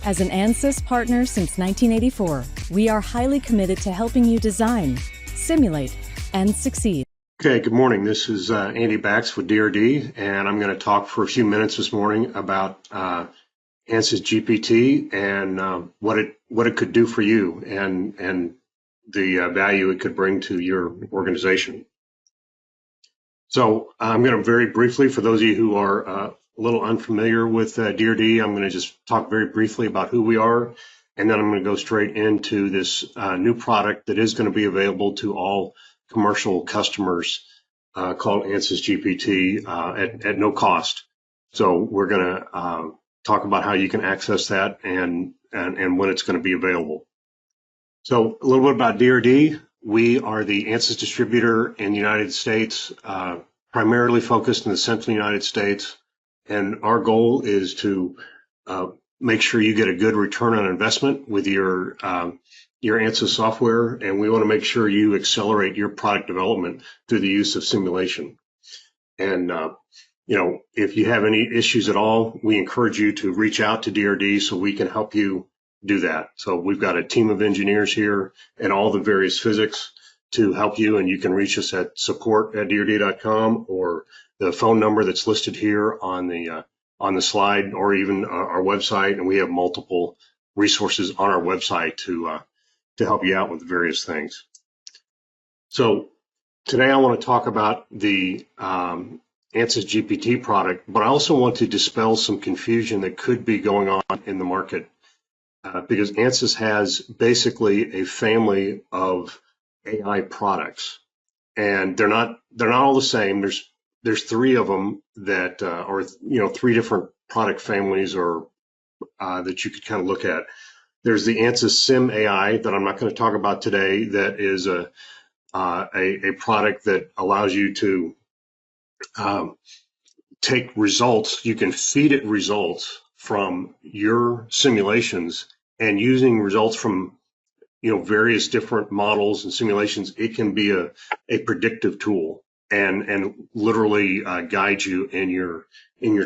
As an Ansys partner since 1984, we are highly committed to helping you design, simulate, and succeed. Okay, good morning. This is Andy Bax with DRD, and I'm going to talk for a few minutes this morning about Ansys GPT and what it could do for you and the value it could bring to your organization. So I'm going to very briefly, for those of you who are a little unfamiliar with DRD, I'm going to just talk very briefly about who we are, and then I'm going to go straight into this new product that is going to be available to all commercial customers called Ansys GPT at no cost. So we're going to talk about how you can access that and when it's going to be available. So a little bit about DRD. We are the Ansys distributor in the United States, primarily focused in the central United States. And our goal is to make sure you get a good return on investment with your Ansys software. And we want to make sure you accelerate your product development through the use of simulation. And, if you have any issues at all, we encourage you to reach out to DRD so we can help you do that. So we've got a team of engineers here and all the various physics to help you, and you can reach us at support@drd.com or the phone number that's listed here on the slide, or even our website. And we have multiple resources on our website to help you out with various things. So today I want to talk about the Ansys GPT product, but I also want to dispel some confusion that could be going on in the market. Because Ansys has basically a family of AI products, and they're not all the same. There's three of them that or three different product families or that you could kind of look at. There's the Ansys Sim AI that I'm not going to talk about today. That is a product that allows you to take results. You can feed it results from your simulations, and using results from various different models and simulations, it can be a predictive tool and literally guide you in your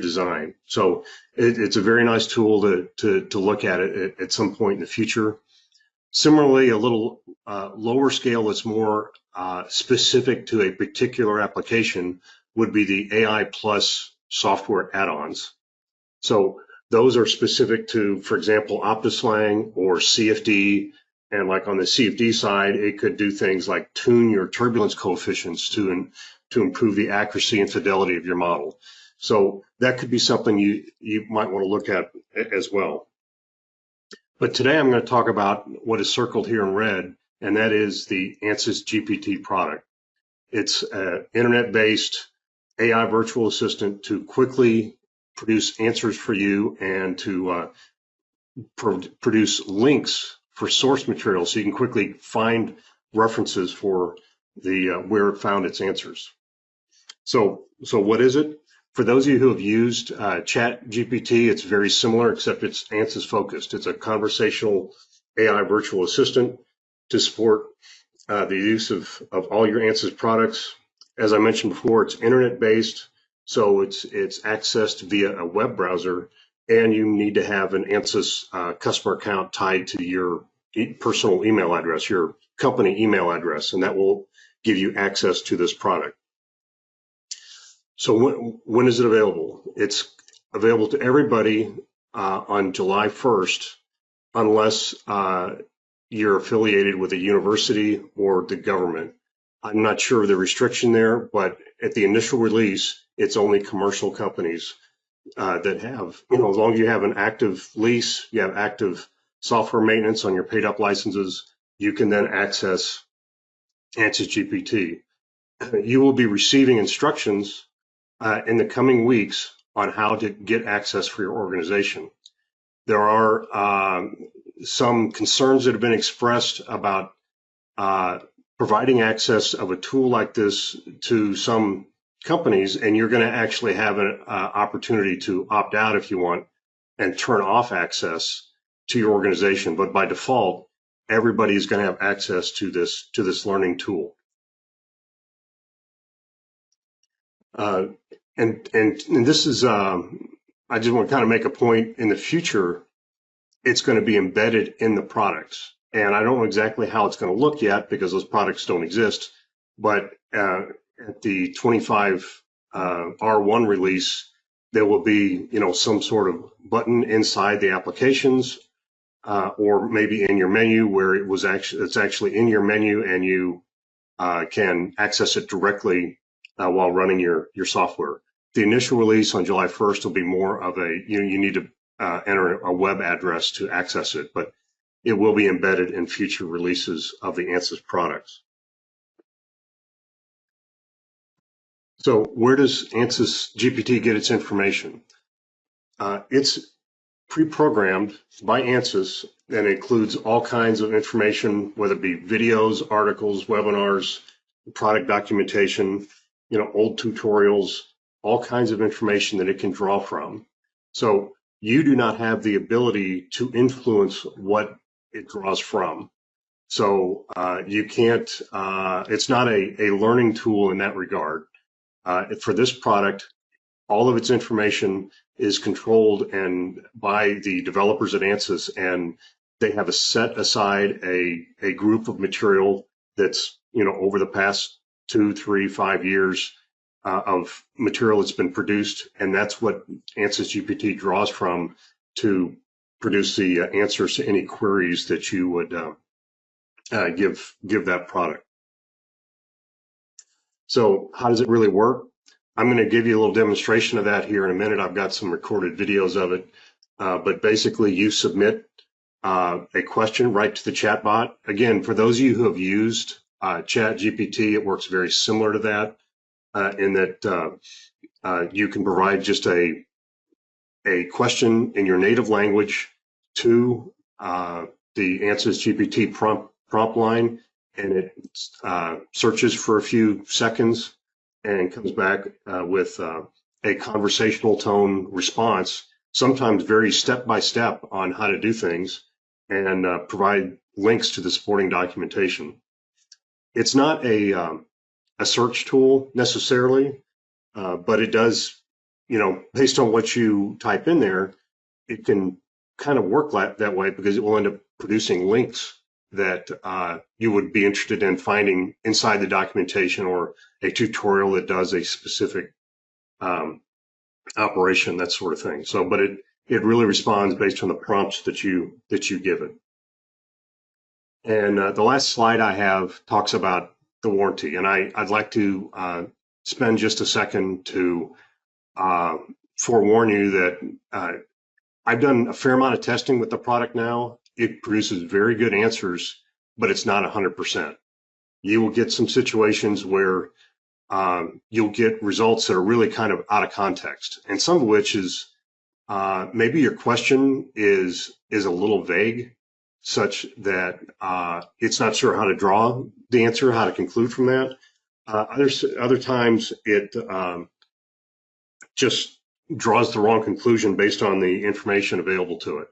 design. So it's a very nice tool to look at it at some point in the future. Similarly, a little lower scale that's more specific to a particular application would be the AI Plus software add-ons. So those are specific to, for example, OptiSlang or CFD. And like on the CFD side, it could do things like tune your turbulence coefficients to improve the accuracy and fidelity of your model. So that could be something you might want to look at as well. But today I'm going to talk about what is circled here in red, and that is the Ansys GPT product. It's an internet-based AI virtual assistant to quickly produce answers for you and to produce links for source material so you can quickly find references for the where it found its answers. So what is it? For those of you who have used Chat GPT, it's very similar, except it's Ansys focused. It's a conversational AI virtual assistant to support the use of all your Ansys products. As I mentioned before, it's internet-based, so it's accessed via a web browser, and you need to have an Ansys customer account tied to your personal email address, your company email address, and that will give you access to this product. So when is it available? It's available to everybody on July 1st, unless you're affiliated with a university or the government. I'm not sure of the restriction there, but at the initial release, it's only commercial companies that have, as long as you have an active lease, you have active software maintenance on your paid up licenses, you can then access Ansys GPT. You will be receiving instructions in the coming weeks on how to get access for your organization. There are some concerns that have been expressed about providing access of a tool like this to some companies, and you're going to actually have an opportunity to opt out if you want and turn off access to your organization. But by default, everybody is going to have access to this learning tool. And this is I just want to kind of make a point in the future. it's going to be embedded in the products. And I don't know exactly how it's going to look yet because those products don't exist. But at the 25 R1 release, there will be, some sort of button inside the applications, or maybe in your menu where it's actually in your menu, and you can access it directly while running your software. The initial release on July 1st will be more of you need to enter a web address to access it, but it will be embedded in future releases of the Ansys products. So where does Ansys GPT get its information? It's pre-programmed by Ansys and includes all kinds of information, whether it be videos, articles, webinars, product documentation, old tutorials, all kinds of information that it can draw from. So you do not have the ability to influence what it draws from. So you can't, it's not a learning tool in that regard. For this product, all of its information is controlled and by the developers at Ansys, and they have set aside a group of material that's, over the past 2, 3, 5 years of material that's been produced, and that's what Ansys GPT draws from to produce the answers to any queries that you would give that product. So how does it really work? I'm going to give you a little demonstration of that here in a minute. I've got some recorded videos of it, but basically you submit a question right to the chatbot. Again, for those of you who have used Chat GPT, it works very similar to that, in that you can provide just a question in your native language to the Ansys GPT prompt line, and it searches for a few seconds and comes back with a conversational tone response, sometimes very step-by-step on how to do things, and provide links to the supporting documentation. It's not a search tool necessarily, but it does, based on what you type in there, it can kind of work that way because it will end up producing links that you would be interested in finding inside the documentation, or a tutorial that does a specific operation, that sort of thing. So, but it really responds based on the prompts that you give it. And the last slide I have talks about the warranty, and I'd like to spend just a second to forewarn you that I've done a fair amount of testing with the product now. It produces very good answers, but it's not 100%. You will get some situations where you'll get results that are really kind of out of context, and some of which is maybe your question is a little vague, such that it's not sure how to draw the answer, how to conclude from that. Other times it just draws the wrong conclusion based on the information available to it.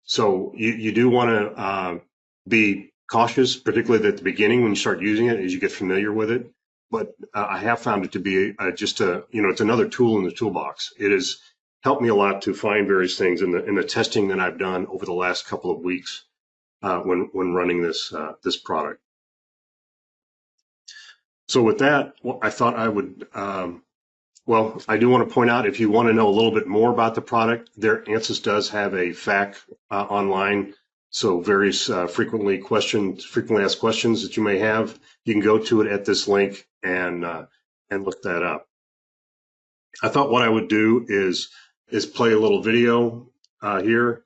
So you do want to be cautious, particularly at the beginning when you start using it, as you get familiar with it. But I have found it to be just it's another tool in the toolbox. It has helped me a lot to find various things in the testing that I've done over the last couple of weeks when running this product. So with that, I thought I would. Well, I do want to point out, if you want to know a little bit more about the product, Ansys does have a FAQ online. So various frequently asked questions that you may have, you can go to it at this link and look that up. I thought what I would do is play a little video here,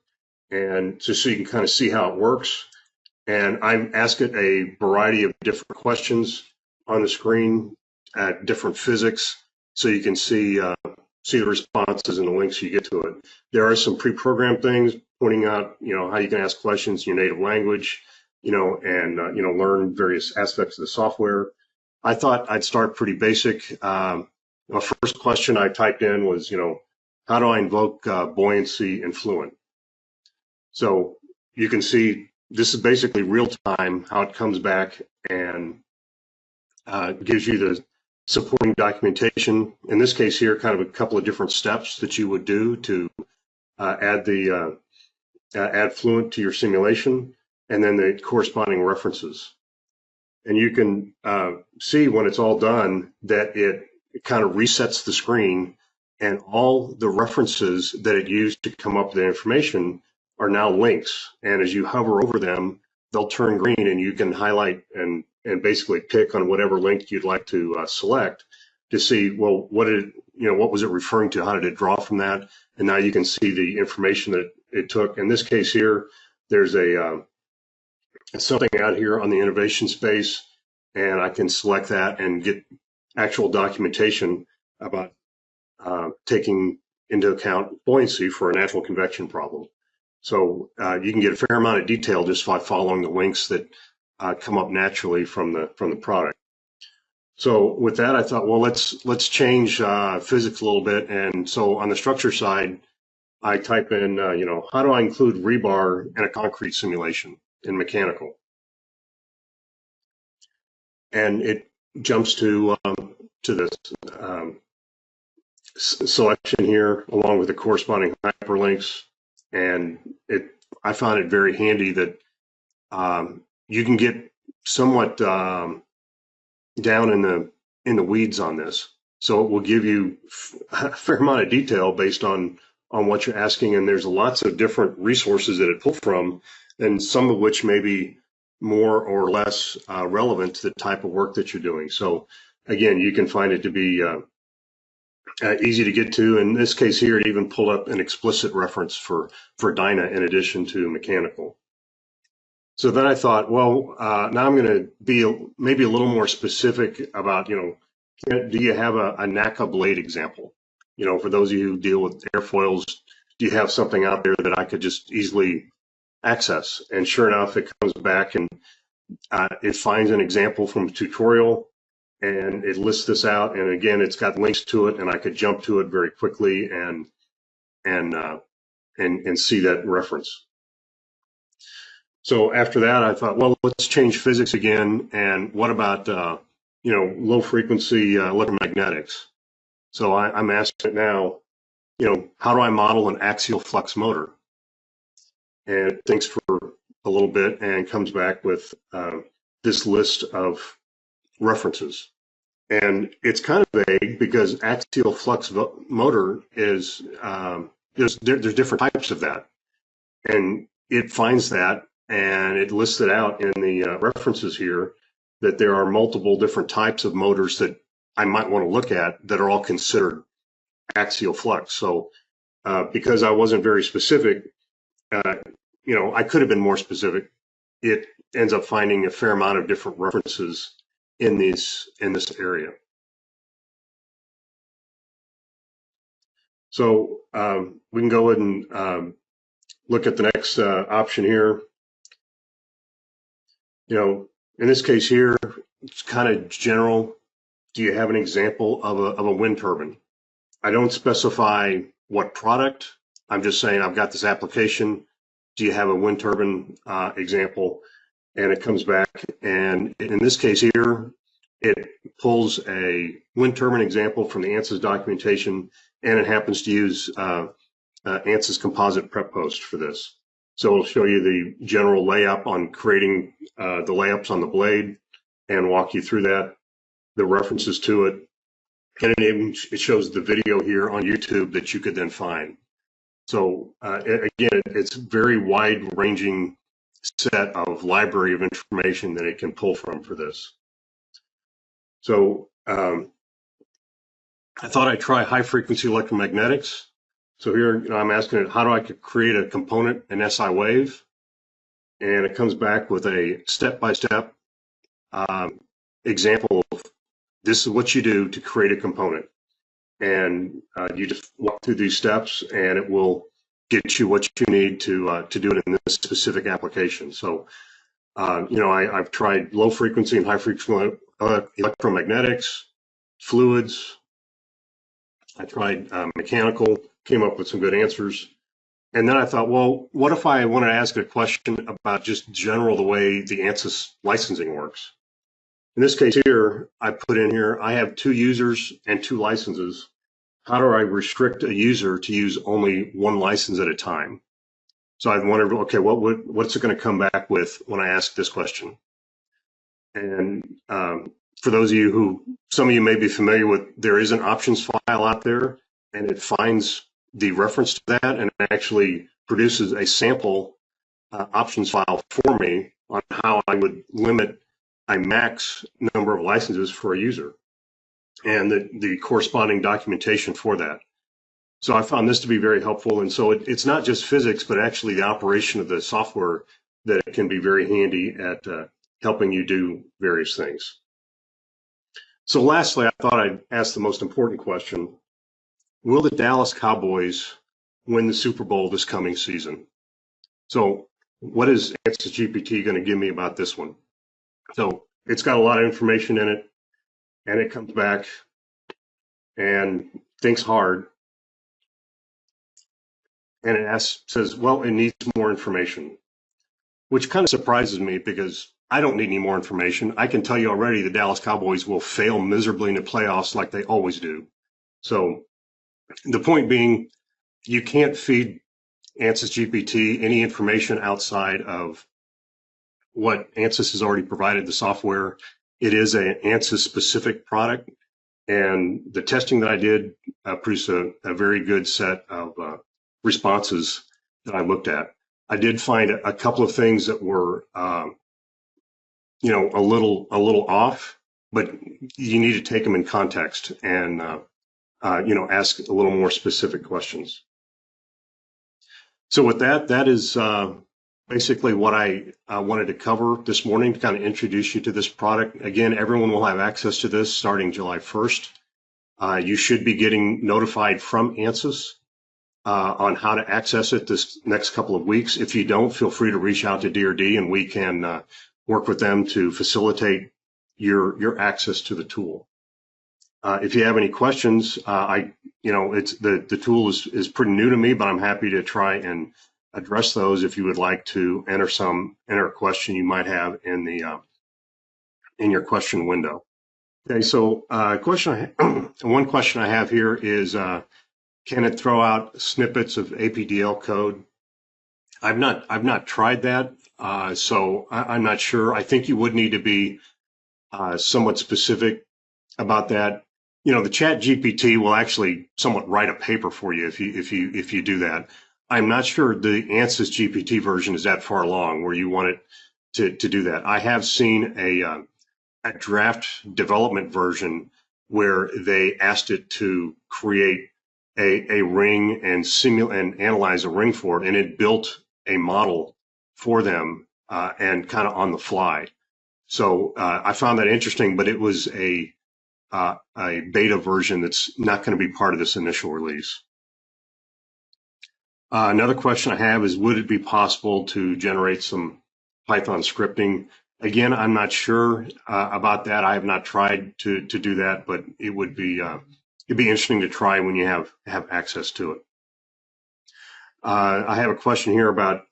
and just so you can kind of see how it works. And I ask it a variety of different questions on the screen at different physics, so you can see the responses and the links you get to it. There are some pre-programmed things pointing out, how you can ask questions in your native language, and learn various aspects of the software. I thought I'd start pretty basic. The first question I typed in was, how do I invoke buoyancy in Fluent? So you can see this is basically real time, how it comes back and gives you the supporting documentation. In this case here, kind of a couple of different steps that you would do to add the add Fluent to your simulation, and then the corresponding references. And you can see when it's all done that it kind of resets the screen, and all the references that it used to come up with the information are now links. And as you hover over them, they'll turn green, and you can highlight and basically pick on whatever link you'd like to select to see, well, what was it referring to? How did it draw from that? And now you can see the information that it took. In this case here, there's something out here on the innovation space, and I can select that and get actual documentation about taking into account buoyancy for a natural convection problem. So you can get a fair amount of detail just by following the links that come up naturally from the product. So with that, I thought, well, let's change physics a little bit. And so on the structure side, I type in, how do I include rebar in a concrete simulation in mechanical? And it jumps to this selection here, along with the corresponding hyperlinks. And I found it very handy that you can get somewhat down in the weeds on this. So it will give you a fair amount of detail based on what you're asking, and there's lots of different resources that it pulled from, and some of which may be more or less relevant to the type of work that you're doing. So again, you can find it to be easy to get to. In this case here, it even pulled up an explicit reference for Dyna in addition to mechanical. So then I thought, well, now I'm going to be maybe a little more specific about, do you have a NACA blade example? For those of you who deal with airfoils, do you have something out there that I could just easily access? And sure enough, it comes back and it finds an example from a tutorial, and it lists this out. And again, it's got links to it, and I could jump to it very quickly and see that reference. So after that, I thought, well, let's change physics again. And what about, low frequency electromagnetics? So I'm asking it now, how do I model an axial flux motor? And it thinks for a little bit and comes back with this list of references. And it's kind of vague because axial flux motor is, there's different types of that. And it finds that, and it lists it out in the references here that there are multiple different types of motors that I might want to look at that are all considered axial flux. So because I wasn't very specific, I could have been more specific. It ends up finding a fair amount of different references in this area. So we can go ahead and look at the next option here. In this case here, it's kind of general. Do you have an example of a wind turbine? I don't specify what product. I'm just saying I've got this application. Do you have a wind turbine example? And it comes back, and in this case here, it pulls a wind turbine example from the Ansys documentation, and it happens to use Ansys composite prep post for this. So it'll show you the general layup on creating the layups on the blade and walk you through that, the references to it. And it shows the video here on YouTube that you could then find. So again, it's a very wide-ranging set of library of information that it can pull from for this. So I thought I'd try high-frequency electromagnetics. So here, I'm asking it, how do I create a component in SI wave? And it comes back with a step-by-step example of this is what you do to create a component. And you just walk through these steps, and it will get you what you need to do it in this specific application. So, I've tried low frequency and high frequency electromagnetics, fluids. I tried mechanical, came up with some good answers. And then I thought, well, what if I wanted to ask a question about just general the way the Ansys licensing works? In this case here, I put in here, I have 2 users and 2 licenses. How do I restrict a user to use only one license at a time? So I wondered, okay, what's it going to come back with when I ask this question? And for those of you some of you may be familiar with, there is an options file out there, and it finds the reference to that and actually produces a sample options file for me on how I would limit a max number of licenses for a user and the corresponding documentation for that. So I found this to be very helpful. And so it's not just physics, but actually the operation of the software that it can be very handy at helping you do various things. So lastly, I thought I'd ask the most important question. Will the Dallas Cowboys win the Super Bowl this coming season? So what is Ansys GPT going to give me about this one? So it's got a lot of information in it, and it comes back and thinks hard, and it says, well, it needs more information, which kind of surprises me because I don't need any more information. I can tell you already the Dallas Cowboys will fail miserably in the playoffs like they always do. So the point being, you can't feed Ansys GPT any information outside of what Ansys has already provided the software. It is an Ansys specific product, and the testing that I did produced a very good set of responses that I looked at. I did find a couple of things that were, a little off, but you need to take them in context and, ask a little more specific questions. So with that is basically what I wanted to cover this morning to kind of introduce you to this product. Again, everyone will have access to this starting July 1st. You should be getting notified from Ansys on how to access it this next couple of weeks. If you don't, feel free to reach out to DRD and we can work with them to facilitate your access to the tool. If you have any questions, it's the tool is pretty new to me, but I'm happy to try and address those if you would like to enter a question you might have in your question window. Okay, so one question I have here is, can it throw out snippets of APDL code? I've not tried that, so I'm not sure. I think you would need to be somewhat specific about that. The Chat GPT will actually somewhat write a paper for you if you do that. I'm not sure the Ansys GPT version is that far along where you want it to do that. I have seen a draft development version where they asked it to create a ring and analyze a ring for it, and it built a model for them and kind of on the fly. So I found that interesting, but it was a beta version that's not going to be part of this initial release. Another question I have is, would it be possible to generate some Python scripting? Again, I'm not sure about that. I have not tried to do that, but it'd be interesting to try when you have access to it. I have a question here about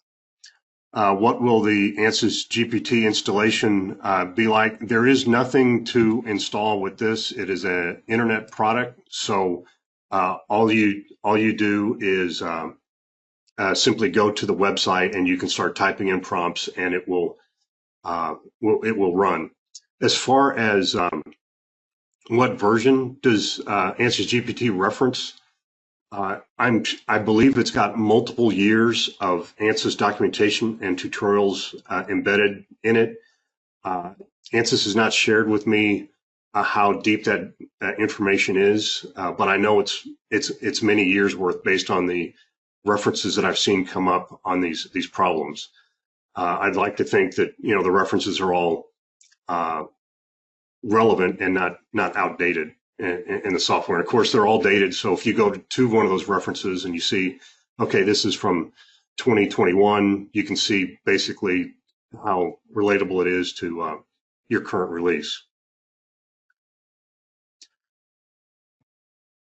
what will the Ansys GPT installation be like? There is nothing to install with this. It is an internet product, so all you do is simply go to the website and you can start typing in prompts, and it will run. As far as what version does Ansys GPT reference? I believe it's got multiple years of Ansys documentation and tutorials embedded in it. Ansys has not shared with me how deep that information is, but I know it's many years worth based on the references that I've seen come up on these problems. I'd like to think that the references are all relevant and not outdated in the software. And of course, they're all dated. So if you go to one of those references and you see, okay, this is from 2021, you can see basically how relatable it is to your current release.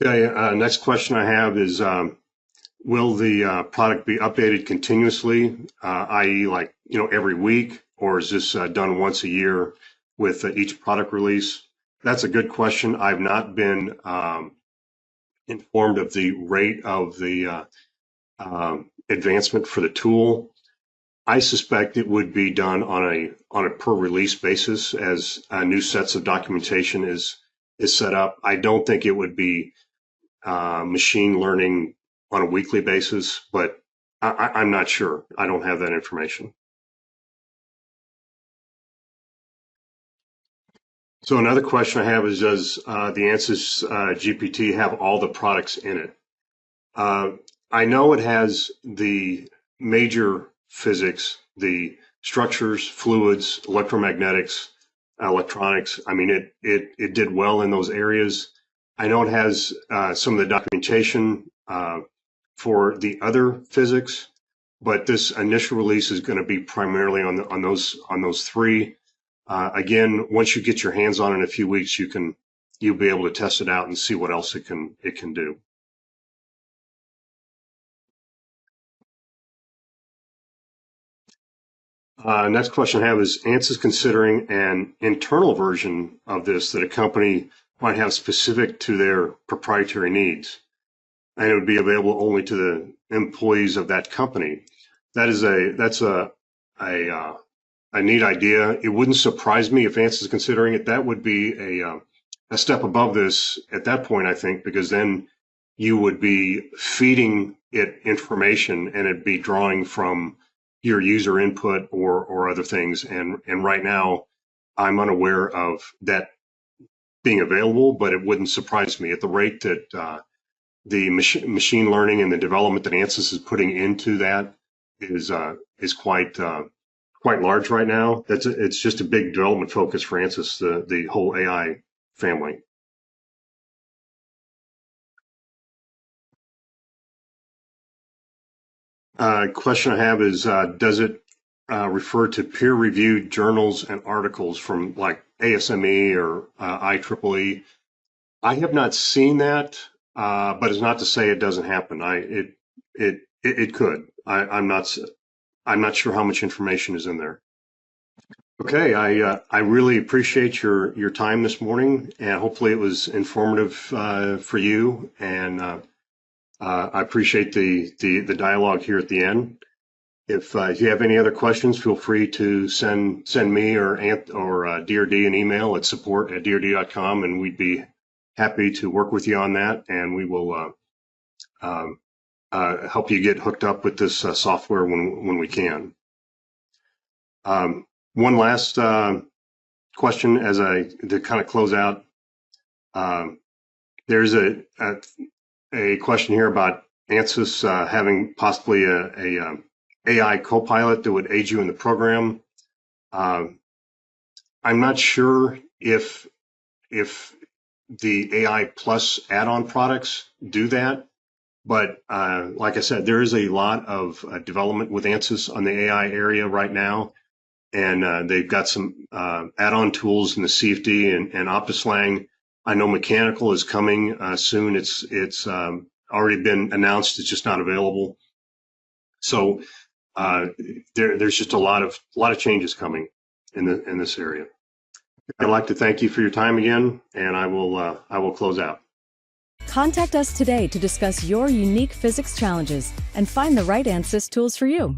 Okay, next question I have is, will the product be updated continuously, i.e. like, every week, or is this done once a year with each product release? That's a good question. I've not been informed of the rate of the advancement for the tool. I suspect it would be done on a per release basis as new sets of documentation is set up. I don't think it would be machine learning on a weekly basis, but I'm not sure. I don't have that information. So another question I have is, does the Ansys GPT have all the products in it? I know it has the major physics, the structures, fluids, electromagnetics, electronics. I mean, it did well in those areas. I know it has some of the documentation for the other physics, but this initial release is going to be primarily on those three. Again, once you get your hands on it in a few weeks, you'll be able to test it out and see what else it can do. Next question I have is, Ansys considering an internal version of this that a company might have specific to their proprietary needs, and it would be available only to the employees of that company. That's a neat idea. It wouldn't surprise me if Ansys is considering it. That would be a step above this at that point, I think, because then you would be feeding it information and it'd be drawing from your user input or other things. And right now, I'm unaware of that being available, but it wouldn't surprise me at the rate that the machine learning and the development that Ansys is putting into that is quite large right now. It's just a big development focus for Ansys, the whole AI family. Question I have is, does it refer to peer-reviewed journals and articles from like ASME or IEEE? I have not seen that, but it's not to say it doesn't happen. It could. I'm not sure how much information is in there. Okay, I really appreciate your time this morning, and hopefully it was informative for you. And I appreciate the dialogue here at the end. If you have any other questions, feel free to send me or DRD an email at support@drd.com, and we'd be happy to work with you on that. And we will help you get hooked up with this software when we can. One last question to kind of close out. There's a question here about Ansys having possibly a AI co-pilot that would aid you in the program. I'm not sure if the AI Plus add-on products do that, but like I said, there is a lot of development with Ansys on the AI area right now, and they've got some add-on tools in the CFD and OptiSlang. I know mechanical is coming soon. It's already been announced. It's just not available. So there's just a lot of changes coming in this area. I'd like to thank you for your time again, and I will close out. Contact us today to discuss your unique physics challenges and find the right Ansys tools for you.